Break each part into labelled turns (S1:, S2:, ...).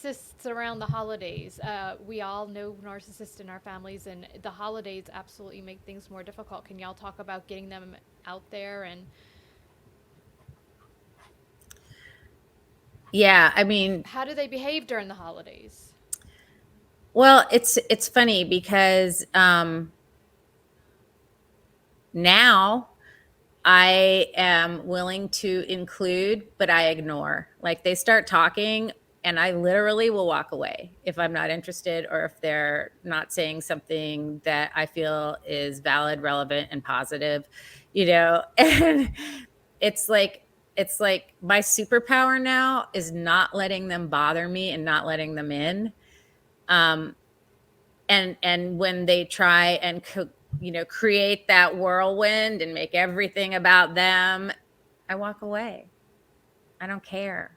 S1: narcissists around the holidays. We all know narcissists in our families, and the holidays absolutely make things more difficult. Can y'all talk about getting them out there, and
S2: Yeah, I mean,
S1: how do they behave during the holidays?
S2: well, it's funny because now I am willing to include, but I ignore. Like they start talking and I literally will walk away if I'm not interested or if they're not saying something that I feel is valid, relevant, and positive, you know. And it's like it's like my superpower now is not letting them bother me and not letting them in. Um, and when they try and create that whirlwind and make everything about them, I walk away. I don't care.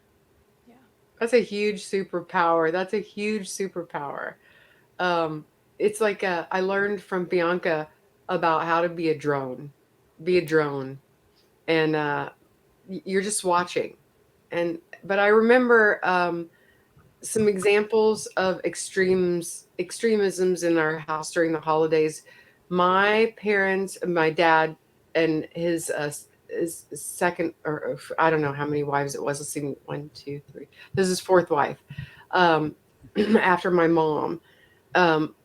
S1: Yeah.
S3: That's a huge superpower. That's a huge superpower. Um, it's like I learned from Bianca about how to be a drone, be a drone, and you're just watching. And but I remember some examples of extremisms in our house during the holidays. My parents, my dad, and his second, or I don't know how many wives it was. Let's see, one, two, three. This is his fourth wife. Um, after my mom,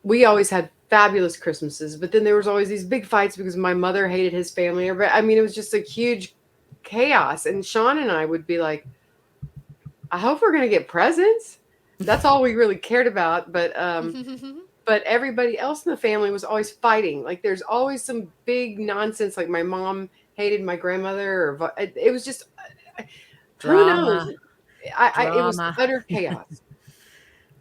S3: we always had fabulous Christmases, but then there was always these big fights because my mother hated his family. But I mean, it was just a huge chaos. And Sean and I would be like, I hope we're going to get presents. That's all we really cared about. But everybody else in the family was always fighting. Like there's always some big nonsense. Like my mom hated my grandmother, or it was just who knows.
S2: Drama,
S3: I it was
S2: drama,
S3: utter chaos.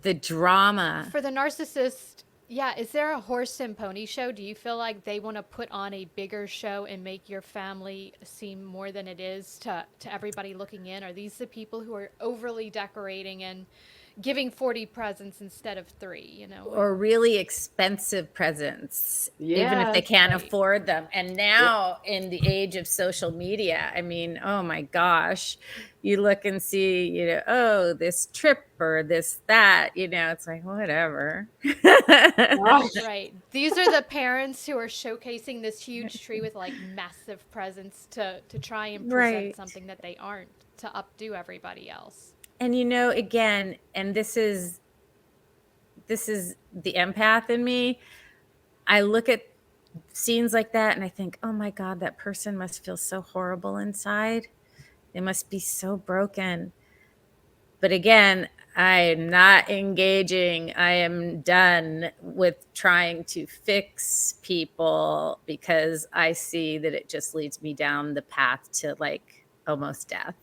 S2: the drama.
S1: For the narcissist, yeah, is there a horse and pony show? Do you feel like they want to put on a bigger show and make your family seem more than it is to everybody looking in? Are these the people who are overly decorating and giving 40 presents instead of 3, you know?
S2: Or really expensive presents, even if they
S3: Yes.
S2: can't
S1: Right.
S2: afford them. And
S3: Yep.
S2: now, in the age of social media, I mean, oh my gosh, you look and see, oh, this trip or this, that, it's like, whatever.
S3: Gosh.
S1: Right. These are the parents who are showcasing this huge tree with like massive presents to try and present
S2: Right.
S1: something that they aren't, to updo everybody else.
S2: And again, and this is the empath in me. I look at scenes like that and I think, oh my God, that person must feel so horrible inside. They must be so broken. But again, I'm not engaging. I am done with trying to fix people because I see that it just leads me down the path to like almost death.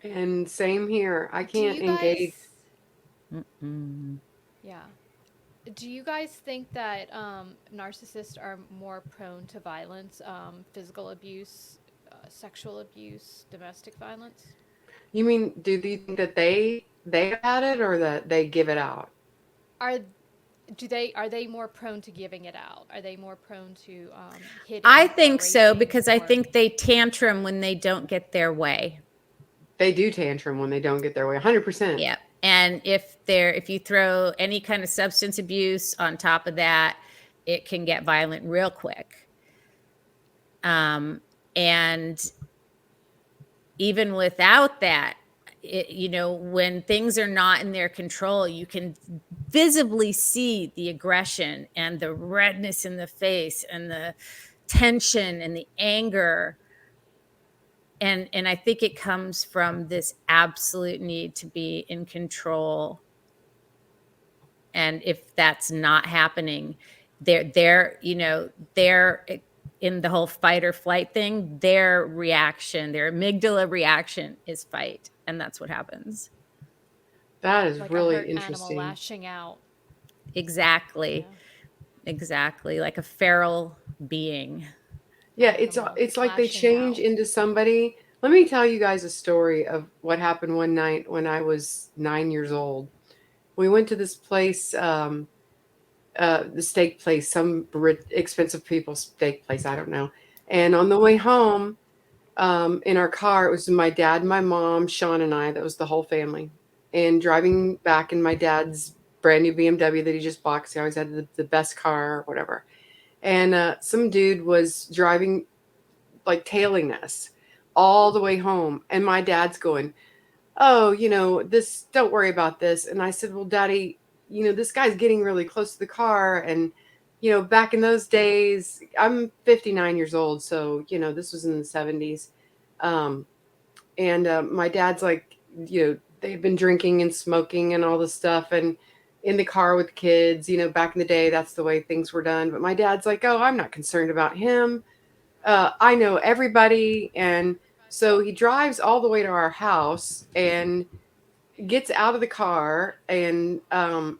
S3: And same here. I
S1: Do
S3: can't
S1: you
S3: engage.
S1: guys,
S2: Mm-mm.
S1: yeah. Do you guys think that narcissists are more prone to violence, physical abuse, sexual abuse, domestic violence?
S3: You mean do you think that they had it or that they give it out?
S1: Are are they more prone to giving it out? Are they more prone to
S2: I
S1: hitting or
S2: think so
S1: raping
S2: because I
S1: or
S2: think they tantrum when they don't get their way.
S3: They do tantrum when they don't get their way. 100%.
S2: Yeah. And if you throw any kind of substance abuse on top of that, it can get violent real quick. And even without that, when things are not in their control, you can visibly see the aggression and the redness in the face and the tension and the anger. And I think it comes from this absolute need to be in control. And if that's not happening, they're in the whole fight or flight thing, their amygdala reaction is fight. And that's what happens.
S3: That is
S1: like a
S3: really
S1: hurt animal
S3: interesting.
S1: lashing out?
S2: Exactly.
S1: Yeah,
S2: Exactly. Like a feral being.
S3: Yeah,
S1: like a
S3: it's
S1: monk
S3: like they
S1: lashing
S3: change
S1: out.
S3: into somebody. Let me tell you guys a story of what happened one night when I was 9 years old. We went to this place, the steak place, some expensive people's steak place, I don't know. And on the way home, in our car, it was my dad, my mom, Sean, and I. That was the whole family. and driving back in my dad's brand new BMW that he just bought, 'cause he always had the best car or whatever. And some dude was driving, like tailing us all the way home. And my dad's going, "Oh, this, don't worry about this." And I said, "Well, Daddy, this guy's getting really close to the car. And, back in those days, I'm 59 years old. So, this was in the 70s. Um, and my dad's like, they've been drinking and smoking and all this stuff. And in the car with kids, back in the day, that's the way things were done. But my dad's like, oh, I'm not concerned about him. I know everybody." And so he drives all the way to our house and gets out of the car, and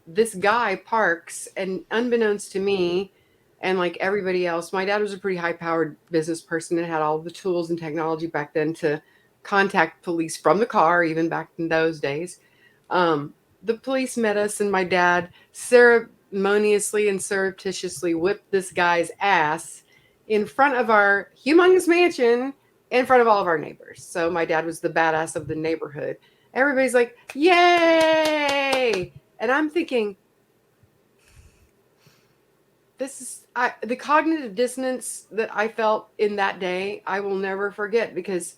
S3: this guy parks, and unbeknownst to me and like everybody else, my dad was a pretty high powered business person and had all the tools and technology back then to contact police from the car, even back in those days. The police met us, and my dad ceremoniously and surreptitiously whipped this guy's ass in front of our humongous mansion, in front of all of our neighbors. So my dad was the badass of the neighborhood. Everybody's like, "Yay!" And I'm thinking, the cognitive dissonance that I felt in that day, I will never forget, because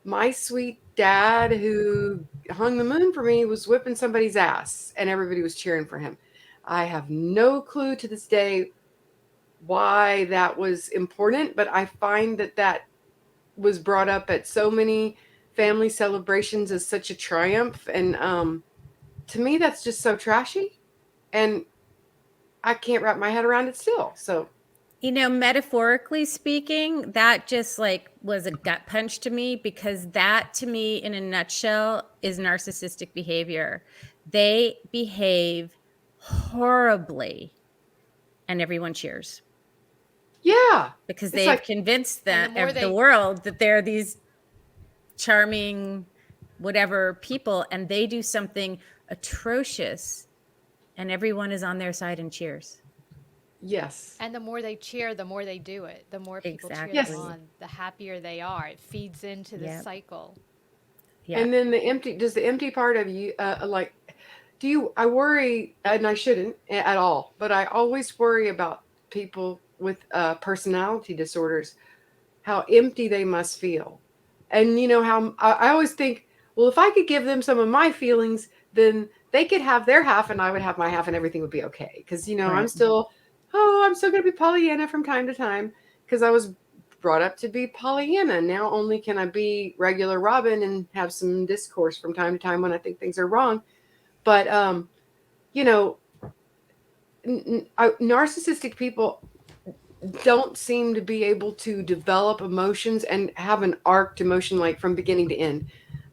S3: my sweet dad, who hung the moon for me, was whipping somebody's ass and everybody was cheering for him. I have no clue to this day why that was important, but I find that was brought up at so many family celebrations as such a triumph. And to me, that's just so trashy. And I can't wrap my head around it still. So,
S2: Metaphorically speaking, that just like was a gut punch to me, because that to me in a nutshell is narcissistic behavior. They behave horribly and everyone cheers
S3: yeah,
S2: because
S3: it's
S2: they've
S3: like,
S2: convinced
S1: And the more
S2: the
S1: they
S2: world that they're these charming whatever people, and they do something atrocious and everyone is on their side and cheers.
S3: yes,
S1: and the more they cheer, the more they do it. The more people cheer them
S3: yes.
S2: Exactly.
S1: on, the happier they are. It feeds into the
S2: Yep.
S1: cycle.
S2: Yeah.
S3: And then does the empty part of you, like, I worry, and I shouldn't at all, but I always worry about people with personality disorders, how empty they must feel. And how I always think, well, if I could give them some of my feelings, then they could have their half and I would have my half and everything would be okay. Because,
S2: Right.
S3: I'm still going to be Pollyanna from time to time, because I was brought up to be Pollyanna. Now only can I be regular Robin and have some discourse from time to time when I think things are wrong. But, you know, narcissistic people don't seem to be able to develop emotions and have an arced emotion, like from beginning to end.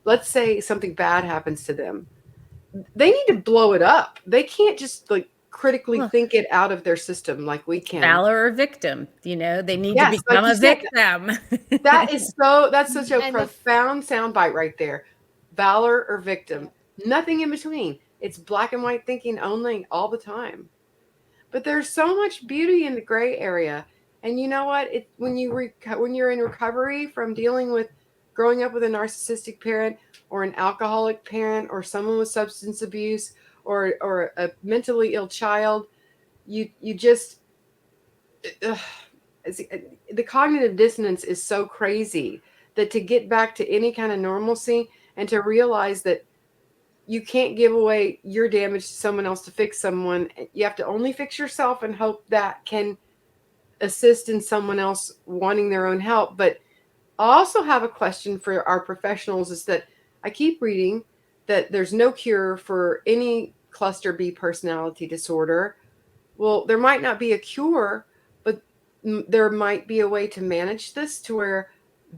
S3: Let's say something bad happens to them. They need to blow it up. They can't just like critically
S2: Well,
S3: think it out of their system like we
S2: it's
S3: can.
S2: valor or victim. They need to
S3: Yes, like
S2: become
S3: you
S2: a
S3: said,
S2: victim.
S3: that's such a
S1: And the
S3: profound soundbite right there. Valor or victim. Nothing in between. It's black and white thinking only all the time. But there's so much beauty in the gray area. And you know what? When you're in recovery from dealing with growing up with a narcissistic parent, or an alcoholic parent, or someone with substance abuse, or a mentally ill child, you just ugh, the cognitive dissonance is so crazy, that to get back to any kind of normalcy and to realize that you can't give away your damage to someone else to fix someone. You have to only fix yourself and hope that can assist in someone else wanting their own help. But I also have a question for our professionals, is that I keep reading that there's no cure for any cluster B personality disorder. Well, there might not be a cure, but there might be a way to manage this to where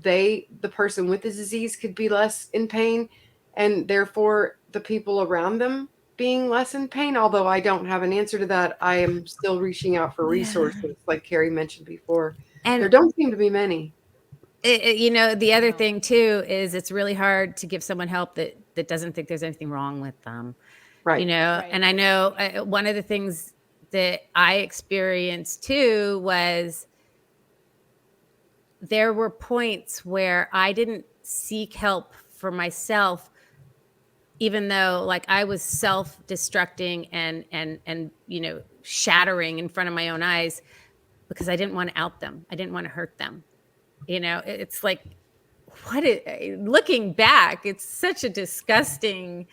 S3: the person with the disease, could be less in pain, and therefore the people around them being less in pain. Although I don't have an answer to that, I am still reaching out for
S2: Yeah.
S3: resources, like Carrie mentioned before. There
S2: And
S3: don't seem to be many.
S2: the other
S1: no.
S2: thing too is it's really hard to give someone help that doesn't think there's anything wrong with them.
S3: Right.
S1: Right.
S2: And I know one of the things that I experienced too was there were points where I didn't seek help for myself even though like I was self-destructing and shattering in front of my own eyes because I didn't want to out them. I didn't want to hurt them. It's like looking back, it's such a disgusting,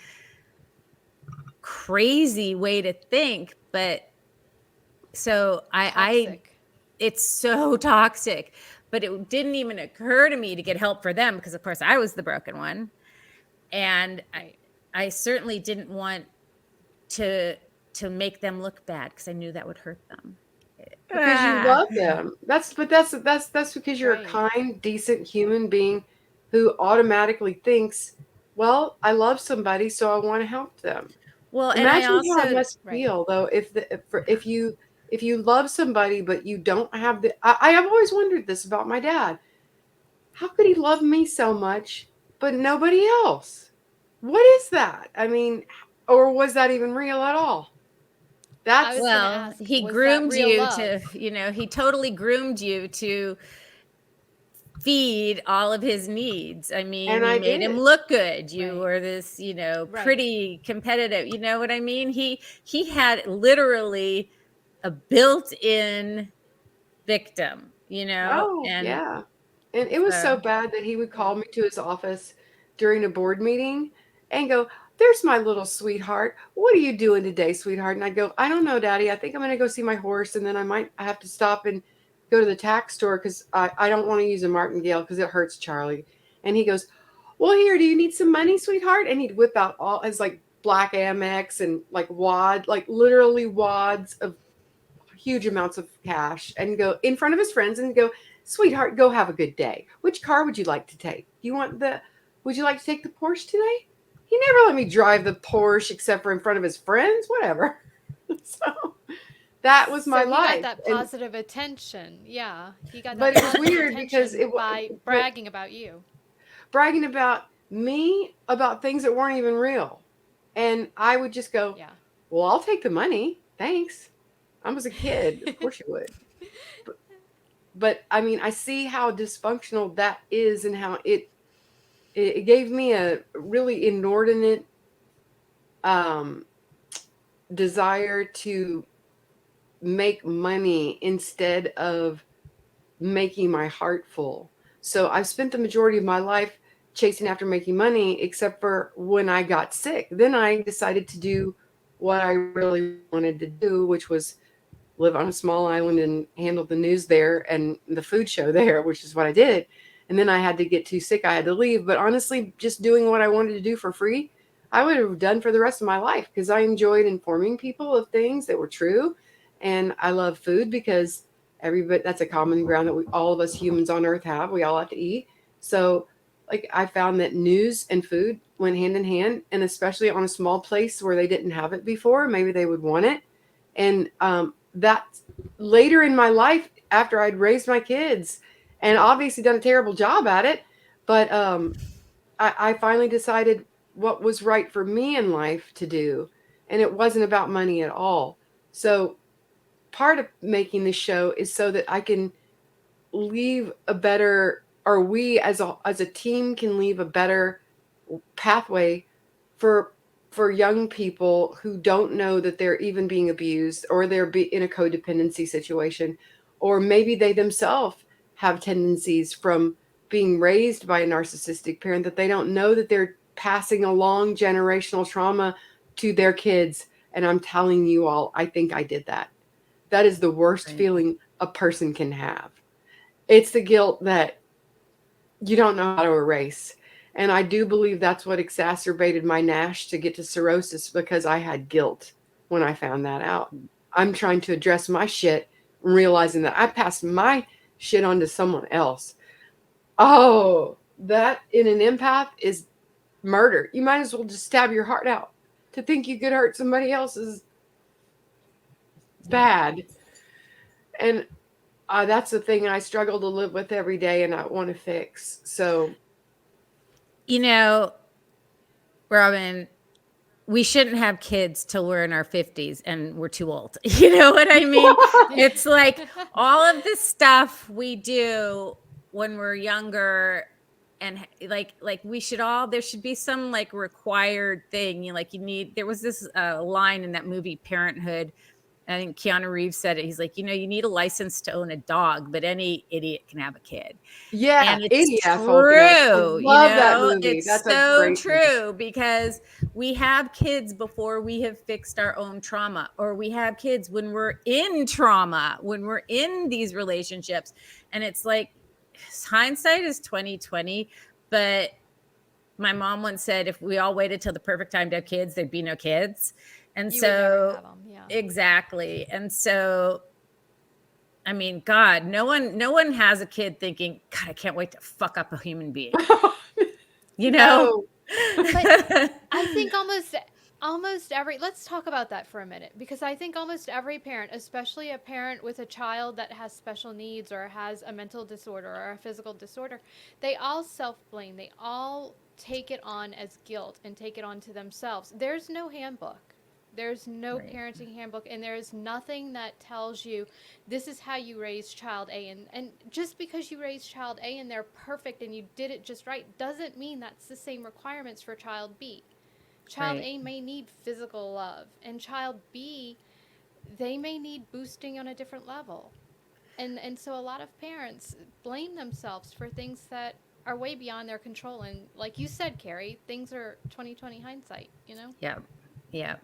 S2: crazy way to think, but so
S1: Toxic.
S2: it's so toxic, but it didn't even occur to me to get help for them because of course I was the broken one. And
S1: Right.
S2: I certainly didn't want to make them look bad because I knew that would hurt them.
S3: Because you
S2: Ah,
S3: love them. That's because you're a
S1: Right.
S3: kind, decent human being who automatically thinks, well, I love somebody, so I want to help them.
S2: well, and I
S3: Imagine how it
S2: also
S3: must
S1: Right.
S3: feel though if you love somebody but you don't have I have always wondered this about my dad. How could he love me so much but nobody else? What is that? I mean, or was that even real at all?
S1: I was
S3: That's
S1: going to
S2: well,
S1: ask,
S2: he
S1: was that
S2: groomed
S1: real
S2: you
S1: love?
S2: to, he totally groomed you to feed all of his needs. I mean,
S3: and
S2: you
S3: I
S2: made him
S3: did.
S2: look good. You
S1: Right.
S2: were this,
S1: Right.
S2: pretty competitive. You know what I mean? He had literally a built-in victim,
S3: Oh,
S2: and
S3: yeah. And it was so
S2: so
S3: bad that he would call
S1: Yeah.
S3: me to his office during a board meeting and go, "There's my little sweetheart. What are you doing today, sweetheart?" And I'd go, "I don't know, Daddy. I think I'm going to go see my horse. And then I have to stop and go to the tack store because I don't want to use a martingale because it hurts Charlie." And he goes, "Well, here, do you need some money, sweetheart?" And he'd whip out all his like black Amex and like like literally wads of huge amounts of cash and go in front of his friends and go, "Sweetheart, go have a good day. Which car would you like to take? Would you like to take the Porsche today?" He never let me drive the Porsche except for in front of his friends, whatever. So that was my
S1: So he got
S3: life.
S1: that
S3: And
S1: positive attention. Yeah. He got
S3: but
S1: that
S3: it was
S1: positive
S3: weird because
S1: attention by
S3: but
S1: bragging about you.
S3: bragging about me about things that weren't even real. And I would just go,
S1: Yeah.
S3: "Well, I'll take the money. Thanks." I was a kid. Of course you would. But I mean, I see how dysfunctional that is and how it gave me a really inordinate um, desire to make money instead of making my heart full. So I've spent the majority of my life chasing after making money, except for when I got sick. Then I decided to do what I really wanted to do, which was live on a small island and handle the news there and the food show there, which is what I did. And then I had to get too sick. I had to leave. But honestly, just doing what I wanted to do for free, I would have done for the rest of my life because I enjoyed informing people of things that were true. And I love food because everybody, that's a common ground that all of us humans on earth have. We all have to eat. So, like, I found that news and food went hand in hand. And especially on a small place where they didn't have it before, maybe they would want it. And that later in my life, after I'd raised my kids and obviously done a terrible job at it, but I finally decided what was right for me in life to do. And it wasn't about money at all. So part of making this show is so that I can leave a better, or we as a team can leave a better pathway for young people who don't know that they're even being abused or in a codependency situation, or maybe they themselves have tendencies from being raised by a narcissistic parent that they don't know that they're passing along generational trauma to their kids. And I'm telling you all, I think I did that. That is the worst
S2: right.
S3: feeling a person can have. It's the guilt that you don't know how to erase. And I do believe that's what exacerbated my NASH to get to cirrhosis because I had guilt when I found that out. I'm trying to address my shit and realizing that I passed my shit on to someone else. Oh, that in an empath is murder. You might as well just stab your heart out. To think you could hurt somebody else is
S2: Yeah.
S3: bad. And that's the thing I struggle to live with every day and I want to fix. So
S2: You know, Robin, we shouldn't have kids till we're in our 50s and we're too old. You know what I mean? It's like all of the stuff we do when we're younger, and like we should all, there should be some like required thing, you know, like you need, there was this line in that movie Parenthood, I think Keanu Reeves said it, he's like, you know, you need a license to own a dog, but any idiot can have a kid.
S3: Yeah,
S2: And it's
S3: any asshole can have. I
S2: true, you
S3: love that
S2: know,
S3: movie.
S2: it's
S3: That's a
S2: so
S3: great movie.
S2: true, because we have kids before we have fixed our own trauma, or we have kids when we're in trauma, when we're in these relationships. And it's like, hindsight is 2020, but my mom once said, if we all waited till the perfect time to have kids, there'd be no kids. And
S1: You would never
S2: so
S1: have them. Yeah.
S2: exactly. And so, I mean, God, no one has a kid thinking, God, I can't wait to fuck up a human being. You know?
S3: No.
S1: But I think almost every, let's talk about that for a minute, because I think almost every parent, especially a parent with a child that has special needs or has a mental disorder or a physical disorder, they all self-blame. They all take it on as guilt and take it on to themselves. There's no handbook. There's no
S2: Right.
S1: parenting handbook, and there is nothing that tells you this is how you raise child A. And just because you raise child A and they're perfect and you did it just right doesn't mean that's the same requirements for child B. Child
S2: Right.
S1: A may need physical love, and child B, they may need boosting on a different level. And so a lot of parents blame themselves for things that are way beyond their control. And like you said, Carrie, things are 2020 hindsight, you know?
S2: Yeah. Yeah.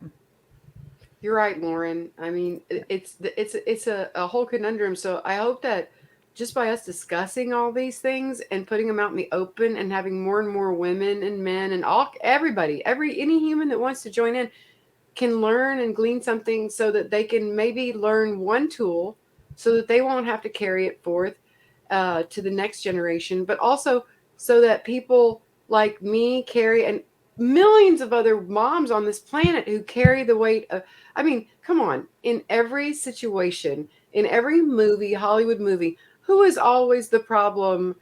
S3: You're right, Lauren. I mean, it's a whole conundrum. So I hope that just by us discussing all these things and putting them out in the open and having more and more women and men and all everybody, any human that wants to join in can learn and glean something so that they can maybe learn one tool so that they won't have to carry it forth to the next generation, but also so that people like me, Carrie, and millions of other moms on this planet who carry the weight of, I mean, come on, in every situation, in every movie, Hollywood movie, who is always the problem?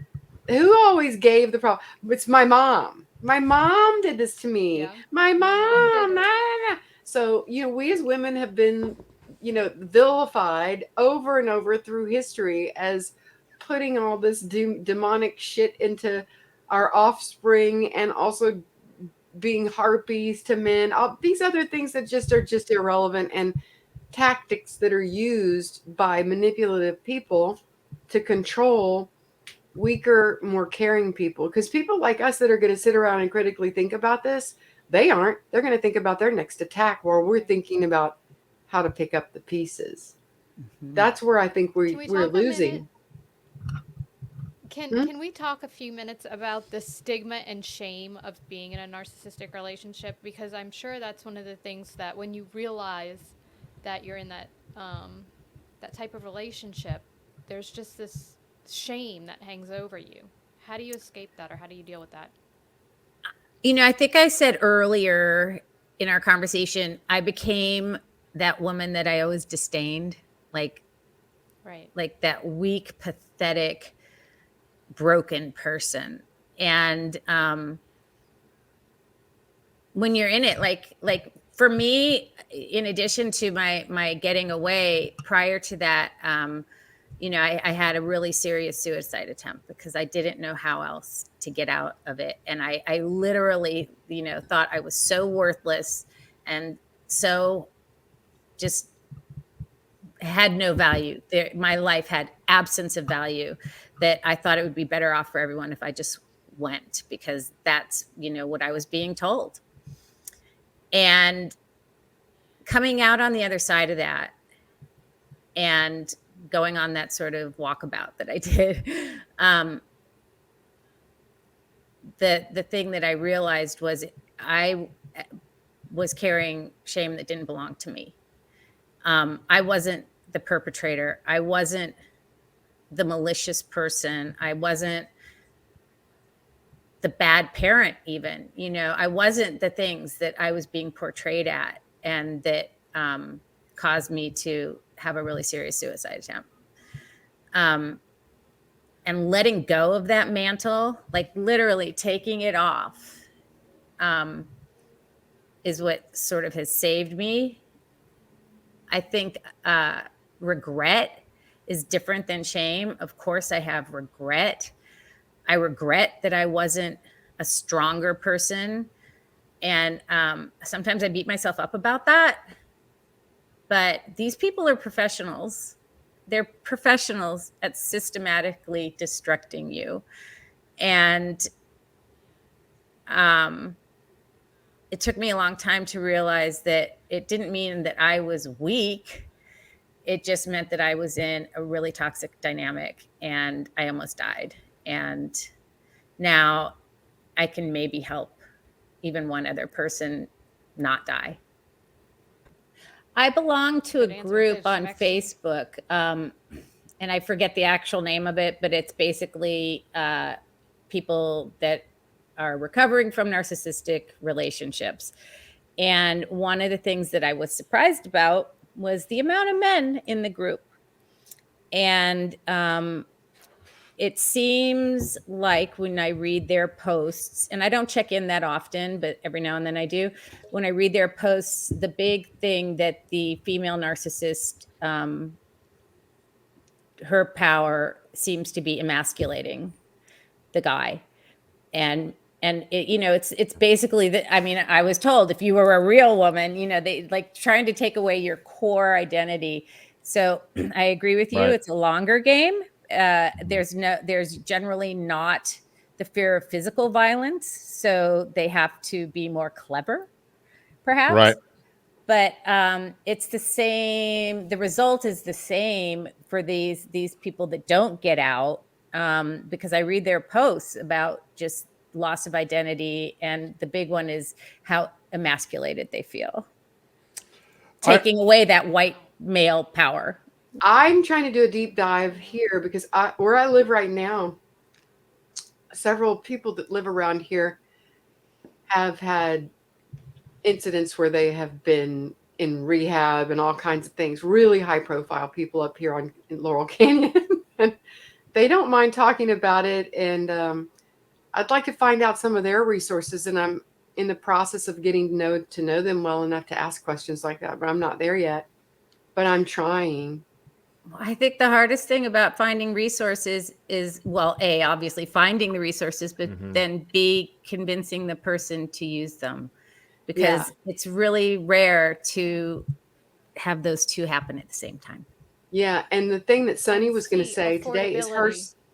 S3: Who always gave the problem? It's my mom. My mom did this to me.
S1: Yeah.
S3: My
S1: My mom did
S3: mom. Nah,
S1: it.
S3: nah, nah. So, we as women have been, vilified over and over through history as putting all this demonic shit into our offspring, and also being harpies to men. All these other things that just are just irrelevant, and tactics that are used by manipulative people to control weaker, more caring people. Because people like us that are going to sit around and critically think about this, they aren't. They're going to think about their next attack, while we're
S1: Right.
S3: thinking about how to pick up the pieces.
S2: Mhm.
S3: That's where I think
S1: Can we
S3: we're
S1: talk a minute?
S3: losing. Hmm?
S1: Can we talk a few minutes about the stigma and shame of being in a narcissistic relationship? Because I'm sure that's one of the things that when you realize that you're in that type of relationship, there's just this shame that hangs over you. How do you escape that, or how do you deal with that?
S2: You know, I think I said earlier in our conversation, I became that woman that I always disdained, like
S1: Right.
S2: like that weak, pathetic, broken person. And when you're in it, like for me, in addition to my getting away, prior to that, you know, I had a really serious suicide attempt because I didn't know how else to get out of it. And I literally, you know, thought I was so worthless and so just had no value. My life had absence of value, that I thought it would be better off for everyone if I just went, because that's, you know, what I was being told. And coming out on the other side of that and going on that sort of walkabout that I did, the thing that I realized was I was carrying shame that didn't belong to me. I wasn't the perpetrator. I wasn't the malicious person. I wasn't the bad parent, even. You know, I wasn't the things that I was being portrayed at, and that caused me to have a really serious suicide attempt. And letting go of that mantle, like literally taking it off, is what sort of has saved me. I think regret is different than shame. Of course, I have regret. I regret that I wasn't a stronger person. And sometimes I beat myself up about that. But these people are professionals. They're professionals at systematically destructing you. And it took me a long time to realize that it didn't mean that I was weak. It just meant that I was in a really toxic dynamic and I almost died. And now I can maybe help even one other person not die. I belong to a group on Facebook, and I forget the actual name of it, but it's basically people that are recovering from narcissistic relationships. And one of the things that I was surprised about was the amount of men in the group. And it seems like when I read their posts, and I don't check in that often, but every now and then I do, when I read their posts, the big thing that the female narcissist, her power seems to be emasculating the guy. And it, it's basically that, I mean, I was told if you were a real woman, they like trying to take away your core identity. So I agree with you. Right. It's a longer game. There's generally not the fear of physical violence. So they have to be more clever, perhaps.
S4: Right.
S2: But it's the same. The result is the same for these people that don't get out, because I read their posts about just loss of identity. And the big one is how emasculated they feel, taking away that white male power.
S3: I'm trying to do a deep dive here because where I live right now, several people that live around here have had incidents where they have been in rehab and all kinds of things, really high profile people up here in Laurel Canyon. And they don't mind talking about it. And I'd like to find out some of their resources. And I'm in the process of getting to know them well enough to ask questions like that, but I'm not there yet. But I'm trying.
S2: I think the hardest thing about finding resources is, well, A, obviously finding the resources, but then B, convincing the person to use them, because it's really rare to have those two happen at the same time.
S3: Yeah. And the thing that Sunny was going to say today is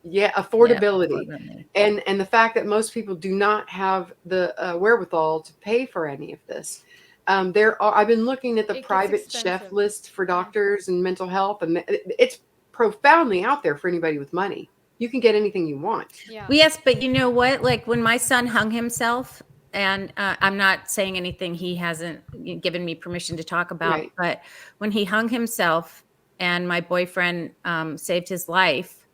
S3: affordability. And the fact that most people do not have the wherewithal to pay for any of this. I've been looking at the private chef list for doctors and mental health, and it's profoundly out there for anybody with money. You can get anything you want.
S2: Yeah. Well, yes, but you know what? Like when my son hung himself, and I'm not saying anything he hasn't given me permission to talk about, but when he hung himself and my boyfriend saved his life,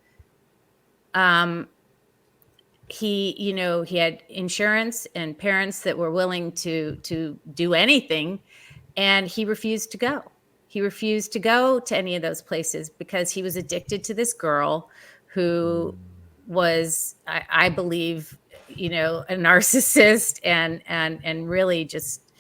S2: he had insurance and parents that were willing to do anything, and he refused to go. He refused to go to any of those places because he was addicted to this girl who was, I believe, a narcissist and really just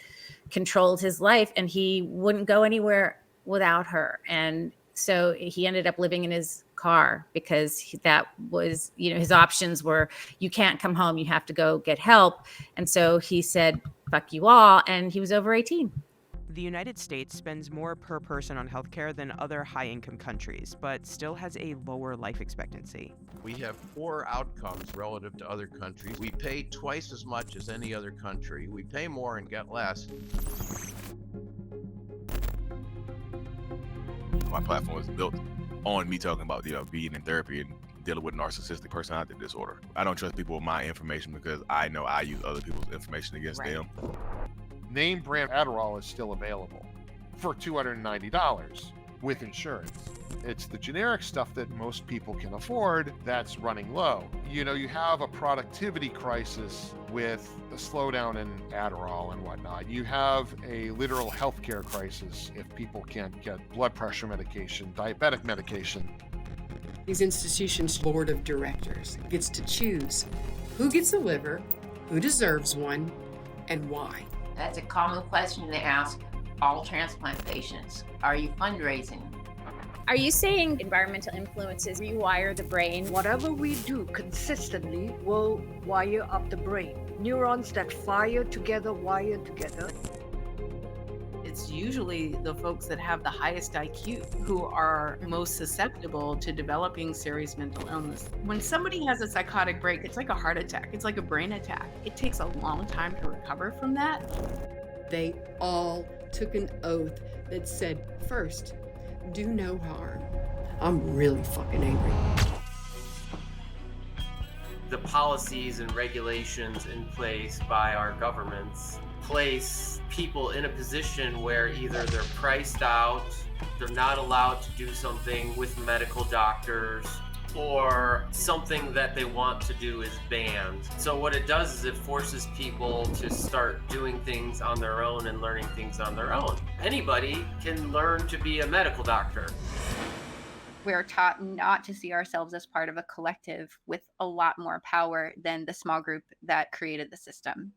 S2: controlled his life, and he wouldn't go anywhere without her. And so he ended up living in his car because that was, his options were, you can't come home, you have to go get help. And so he said, fuck you all. And he was over 18.
S5: The United States spends more per person on healthcare than other high-income countries, but still has a lower life expectancy.
S6: We have poor outcomes relative to other countries. We pay twice as much as any other country. We pay more and get less.
S4: My platform is built on me talking about being in therapy and dealing with narcissistic personality disorder. I don't trust people with my information because I know I use other people's information against them.
S7: Name brand Adderall is still available for $290 with insurance. It's the generic stuff that most people can afford that's running low. You have a productivity crisis with the slowdown in Adderall and whatnot. You have a literal healthcare crisis if people can't get blood pressure medication, diabetic medication.
S8: These institutions' board of directors gets to choose who gets a liver, who deserves one, and why.
S9: That's a common question they ask all transplant patients. Are you fundraising?
S2: Are you saying environmental influences rewire the brain?
S9: Whatever we do consistently will wire up the brain. Neurons that fire together wire together.
S10: It's usually the folks that have the highest IQ who are most susceptible to developing serious mental illness. When somebody has a psychotic break, it's like a heart attack. It's like a brain attack. It takes a long time to recover from that.
S8: They all took an oath that said, first, do no harm. I'm really fucking angry.
S11: The policies and regulations in place by our governments place people in a position where either they're priced out, they're not allowed to do something with medical doctors, or something that they want to do is banned. So what it does is it forces people to start doing things on their own and learning things on their own. Anybody can learn to be a medical doctor.
S12: We're taught not to see ourselves as part of a collective with a lot more power than the small group that created the system.